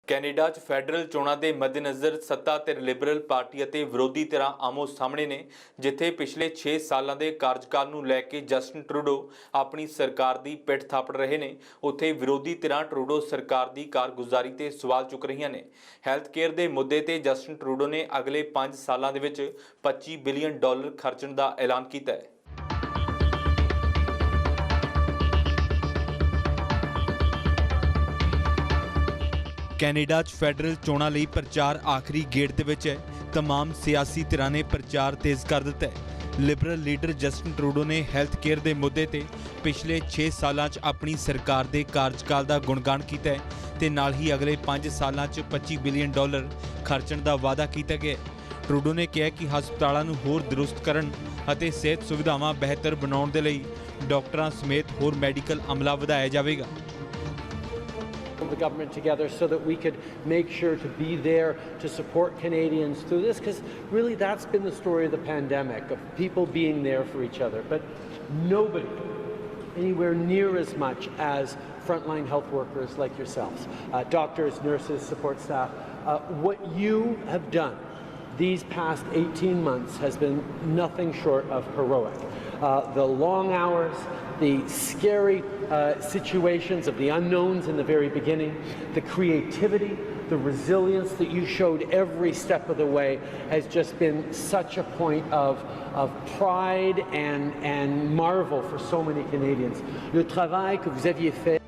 Canada 'ਚ federal ਚੋਣਾਂ ਦੇ ਮੱਦੇਨਜ਼ਰ ਸੱਤਾ ਧਿਰ ਲਿਬਰਲ ਪਾਰਟੀ ਅਤੇ ਵਿਰੋਧੀ ਧਿਰਾਂ ਆਮੋ ਸਾਹਮਣੇ ਨੇ, ਜਿੱਥੇ ਪਿਛਲੇ 6 ਸਾਲਾਂ ਦੇ ਕਾਰਜਕਾਲ ਨੂੰ ਲੈ ਕੇ ਜਸਟਿਨ ਟਰੂਡੋ ਆਪਣੀ ਸਰਕਾਰ ਦੀ ਪਿੱਠ ਥਾਪੜ ਰਹੇ ਨੇ, ਉੱਥੇ ਵਿਰੋਧੀ ਧਿਰਾਂ ਟਰੂਡੋ ਸਰਕਾਰ ਦੀ ਕਾਰਗੁਜ਼ਾਰੀ ਤੇ ਸਵਾਲ ਚੁੱਕ ਰਹੀਆਂ ਨੇ। ਹੈਲਥ ਕੇਅਰ ਦੇ ਮੁੱਦੇ ਤੇ ਜਸਟਿਨ ਟਰੂਡੋ ਨੇ ਅਗਲੇ 5 ਸਾਲਾਂ ਦੇ ਵਿੱਚ $25 ਬਿਲੀਅਨ ਖਰਚਣ ਦਾ ਐਲਾਨ ਕੀਤਾ ਹੈ। ਕੈਨੇਡਾ 'ਚ ਫੈਡਰਲ ਚੋਣਾਂ ਲਈ ਪ੍ਰਚਾਰ ਆਖਰੀ ਗੇੜ ਦੇ ਵਿੱਚ ਹੈ। तमाम सियासी धिरां ने प्रचार तेज़ कर दिता है। लिबरल लीडर जस्टिन ट्रूडो ने हैल्थ केयर के मुद्दे ते पिछले 6 सालों अपनी सरकार के कार्यकाल का गुणगान किया है ते नाल ही अगले 5 सालों $25 बिलियन खर्चण का वादा किया गया। ट्रूडो ने कहा कि हस्पतालों नूं होर दुरुस्त करन अते सेहत सुविधावां बेहतर बनाउण दे लई डॉक्टरां समेत होर मैडिकल अमला वधाया जावेगा। The government together so that we could make sure to be there to support Canadians through this, because really that's been the story of the pandemic, of people being there for each other, but nobody anywhere near as much as frontline health workers like yourselves, doctors, nurses, support staff. What you have done these past 18 months has been nothing short of heroic. The long hours, the scary situations of the unknowns in the very beginning, the creativity, the resilience that you showed every step of the way has just been such a point of pride and marvel for so many Canadians. Le travail que vous aviez fait.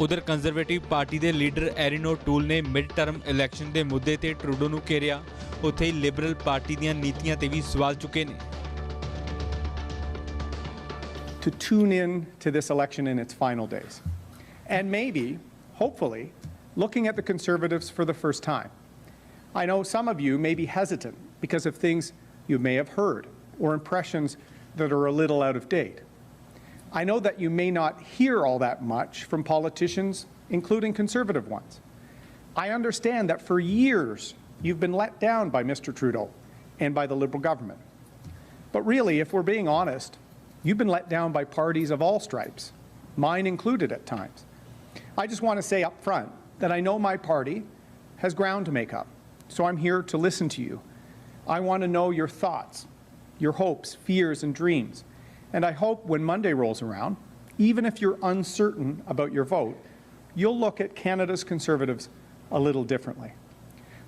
उधर conservative party के leader Erin O'Toole ने mid term election के मुद्दे ते Trudeau नूं घेरिया, उत्थे ही liberal party दीआं नीतियां ते भी सवाल चुके ने। To tune in to this election in its final days, and maybe, hopefully, looking at the Conservatives for the first time. I know some of you may be hesitant because of things you may have heard or impressions that are a little out of date. I know that you may not hear all that much from politicians, including Conservative ones. I understand that for years you've been let down by Mr. Trudeau and by the Liberal government. But really, if we're being honest, you've been let down by parties of all stripes, mine included at times. I just want to say up front that I know my party has ground to make up, so I'm here to listen to you. I want to know your thoughts, your hopes, fears, and dreams. And I hope when Monday rolls around, even if you're uncertain about your vote, you'll look at Canada's Conservatives a little differently.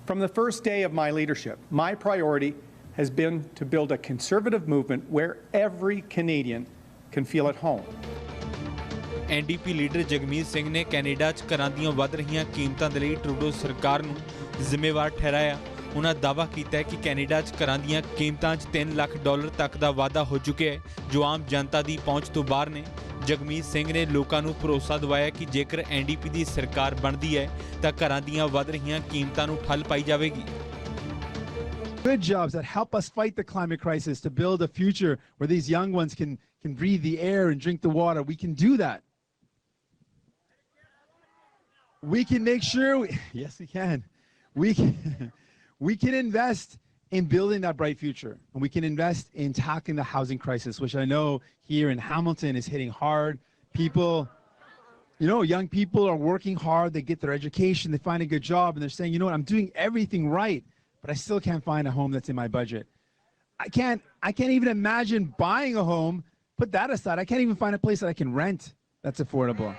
From the first day of my leadership, my priority has been to build a Conservative movement where every Canadian can feel at home. NDP leader Jagmeet Singh ने Canada 'च घरां दीआं वध रहीआं कीमतां दे लई Trudeau सरकार नूं जिम्मेवार ठहराया। उन्होंने दावा किया है कि कैनेडा 'च घरां दीआं कीमतां 'च $3 लाख तक का वाधा हो चुके है, जो आम जनता की पहुँच तो बाहर ने। जगमीत सिंह ने लोगों को भरोसा दवाया कि जेकर NDP की सरकार बनती है तो घरां दीआं वध रहीआं कीमतां नूं ठल पाई जाएगी। Good jobs that help us fight the climate crisis, to build a future where these young ones can breathe the air and drink the water. We can do that. We can make sure, yes we can. We can invest in building that bright future, and we can invest in tackling the housing crisis, which I know here in Hamilton is hitting hard. People, young people are working hard, they get their education, they find a good job, and they're saying, you know what, I'm doing everything right, but I still can't find a home that's in my budget. I can't even imagine buying a home. Put that aside, I can't even find a place that I can rent that's affordable.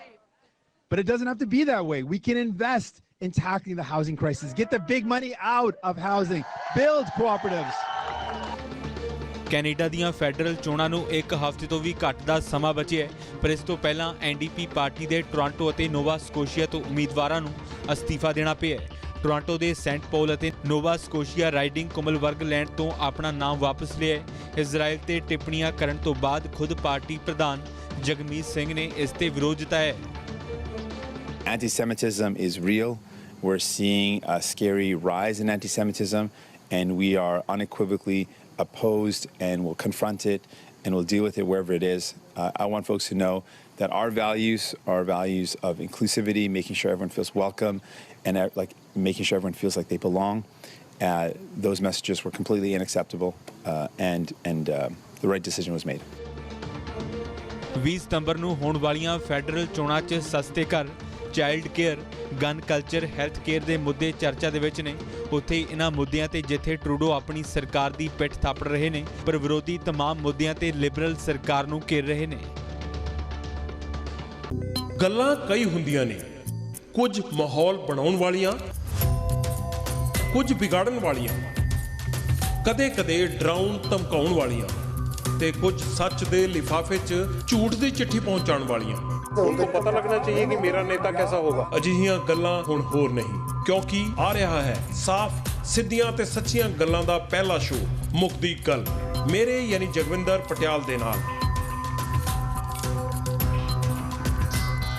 But it doesn't have to be that way. We can invest in tackling the housing crisis, get the big money out of housing, build cooperatives. Canada ਦੀਆਂ federal ਚੋਣਾਂ ਨੂੰ 1 ਹਫ਼ਤੇ ਤੋਂ ਵੀ ਘੱਟ ਦਾ ਸਮਾਂ ਬਚਿਆ ਹੈ, ਪਰ ਇਸ ਤੋਂ ਪਹਿਲਾਂ NDP ਪਾਰਟੀ ਦੇ ਟੋਰਾਂਟੋ ਅਤੇ ਨੋਵਾ ਸਕੋਸ਼ੀਆ ਤੋਂ ਉਮੀਦਵਾਰਾਂ ਨੂੰ ਅਸਤੀਫਾ ਦੇਣਾ ਪਿਆ ਹੈ। ਟੋਰਾਂਟੋ ਦੇ ਸੈਂਟ ਪੌਲ ਅਤੇ ਨੋਵਾ ਸਕੋਸ਼ੀਆ ਰਾਈਡਿੰਗ ਕੁਮਲ ਵਰਗ ਲੈਂਡ ਤੋਂ ਆਪਣਾ ਨਾਮ ਵਾਪਸ ਲਿਆ ਹੈ। ਇਜ਼ਰਾਈਲ ਤੇ ਟਿੱਪਣੀਆਂ ਕਰਨ ਤੋਂ ਬਾਅਦ ਖੁਦ ਪਾਰਟੀ ਪ੍ਰਧਾਨ ਜਗਮੀਤ ਸਿੰਘ ਨੇ ਇਸ ਤੇ ਵਿਰੋਧ ਜਤਾਇਆ ਹੈ। Anti-Semitism is real. We're seeing a scary rise in anti-Semitism, and we are unequivocally opposed and will confront it and we'll deal with it wherever it is. I want folks to know that our values are values of inclusivity, making sure everyone feels welcome, and making sure everyone feels like they belong. Those messages were completely unacceptable, and the right decision was made. 20 ਸਤੰਬਰ ਨੂੰ ਹੋਣ ਵਾਲੀਆਂ federal ਚੋਣਾਂ 'ਚ ਸਸਤੇ ਘਰ, child care, gun culture, health care ਦੇ ਮੁੱਦੇ ਚਰਚਾ ਦੇ ਵਿੱਚ ਨੇ। ਉੱਥੇ ਇਹਨਾਂ ਮੁੱਦਿਆਂ ਤੇ ਜਿੱਥੇ ਟਰੂਡੋ ਆਪਣੀ ਸਰਕਾਰ ਦੀ ਪਿੱਠ ਥਾਪੜ ਰਹੇ ਨੇ, ਪਰ ਵਿਰੋਧੀ तमाम ਮੁੱਦਿਆਂ ਤੇ ਲਿਬਰਲ ਸਰਕਾਰ ਨੂੰ ਘੇਰ ਰਹੇ ਨੇ। ਗੱਲਾਂ ਕਈ ਹੁੰਦੀਆਂ ਨੇ, ਕੁਝ ਮਾਹੌਲ ਬਣਾਉਣ ਵਾਲੀਆਂ, ਕੁਝ ਵਿਗਾੜਨ ਵਾਲੀਆਂ, ਕਦੇ-ਕਦੇ ਡਰਾਉਣ ਧਮਕਾਉਣ ਵਾਲੀਆਂ ਤੇ ਕੁਝ ਸੱਚ ਦੇ ਲਿਫਾਫੇ 'ਚ ਝੂਠ ਦੀ ਚਿੱਠੀ ਪਹੁੰਚਾਉਣ ਵਾਲੀਆਂ। उनको पता लगना चाहिए कि मेरा नेता कैसा होगा। ਅਜਿਹੀਆਂ ਗੱਲਾਂ ਹੁਣ ਹੋਰ ਨਹੀਂ, ਕਿਉਂਕਿ ਆ ਰਿਹਾ ਹੈ ਸਾਫ਼ ਸਿੱਧੀਆਂ ਤੇ ਸੱਚੀਆਂ ਗੱਲਾਂ ਦਾ ਪਹਿਲਾ ਸ਼ੋਅ, ਮੁੱਕਦੀ ਗੱਲ, ਮੇਰੇ ਯਾਨੀ ਜਗਵਿੰਦਰ ਪਟਿਆਲ ਦੇ ਨਾਲ।